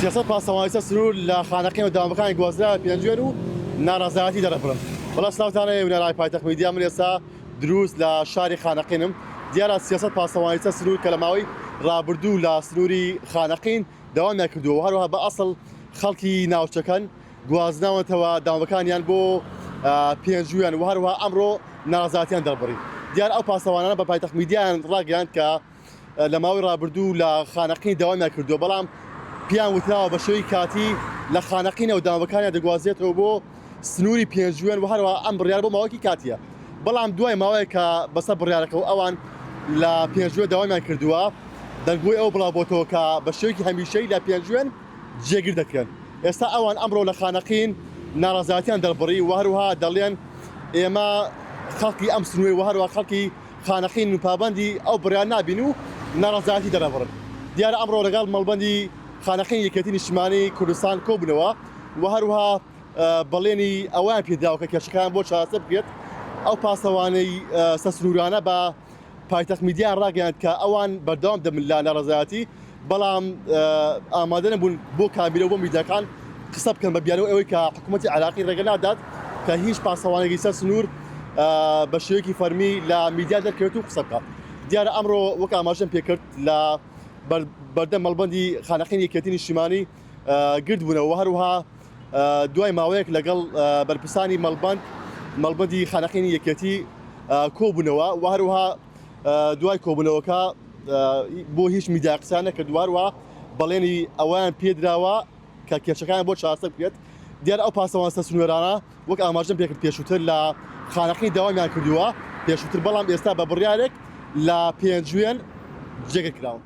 سیاست پاسەوانیسە سنوور لە خانەقین و دامەکانی گوازرا پێنجوێن و ناڕەزایەتی دەرەبڕن. بەڵام سلااوتانە وێنەرای پایتەخت میدیا من ئێستا دروست لە شاری خانەقینم. دیارە سیاست پاسەوانیسە سنوور کە لە ماوەی ڕابردوو لە سنووری خانەقین داوام نەکردووە، هەروەها بە ئەسڵ خەڵکی ناوچەکەن گوازناوەتەوە دامەکانیان بۆ پێنجوێن و هەروەها ئەمڕۆ ناڕەزایەتیان دەربڕی. دیار ئەو پاسەوانانە بە پایتەخت میدیایان ڕاگەیاند کە لە ماوەی ڕابردوو لە خانەقین داوام نەکردووە، بەڵام پیان وتراوە بە شێوەی کاتی لە خانەقینە و دامەکانیان دەگوازێتەوە بۆ سنووری پێنجوێن و هەروەها ئەم بڕیار بۆ ماوەیەکی کاتیە. بەڵام دوای ماوەیە کە بەسەر بڕیارەکە و ئەوان لە پێنجوێن داوامیان کردووە، دەنگۆی ئەو بڵاوبۆتەوە کە بە شێوەیەکی هەمیشەی لە پێنجوێن جێگیر دەکرێن. ئێستا ئەوان ئەمڕۆ لە خانەقین ناڕەزایەتیان دەربڕی و هەروەها دەڵێن ئێمە خەڵکی ئەم سنووری و هەروەها خەڵکی خانەقین و پابەندی ئەو بڕیار نابین و ناڕەزایەتی دەرەبڕن. دیارە ئەمڕۆ لەگەڵ مەڵبەندی خانەقین یەکێتی نیشتیمانی کوردستان کۆبوونەوە و هەروەها بەڵێنی ئەویان پێدراوە کە کێشەکان بۆ چارەسەر بکرێت. ئەو پاسەوانەی سەسنوورانە بە پایتەخت میدیایان ڕاگەیاند کە ئەوان بەردەوام دەبن لە ناڕەزایەتی، بەڵام ئامادە نەبوون بۆ کابینەوە بۆ میدیاکان قسە بکەن بە بیانەوە ئەوەی کە حکوومەتی عێراقی ڕێگە نادات کە هیچ پاسەوانێکی سەر سنوور بە شێوەیەکی فەرمی لە میدیا دەرکەوێت و قسە بکات. دیارە ئەمڕۆ وەک ئاماژەم پێکرد لە بەردەم مەڵبەندی خانەقین یەکێتی نیشتیمانی گرد بوونەوە و هەروەها دوای ماوەیەک لەگەڵ بەرپرسانی مەڵبەندی خانەقینی یەکێتی کۆبوونەوە و هەروەها دوای کۆبوونەوەکە بۆ هیچ میدیا قسە نەکردووە، هەروەها بەڵێنی ئەویان پێدراوە کە کێشەکان بۆ چارەسەر بکرێت. دیارە ئەو پاسەوان سنوورانە وەک ئاماژەم پێکرد پێشووتر لە خانەقین داوامیان کردووە پێشووتر، بەڵام ئێستا بە بڕیارێک لە پێنجوێن جێگەر کراون.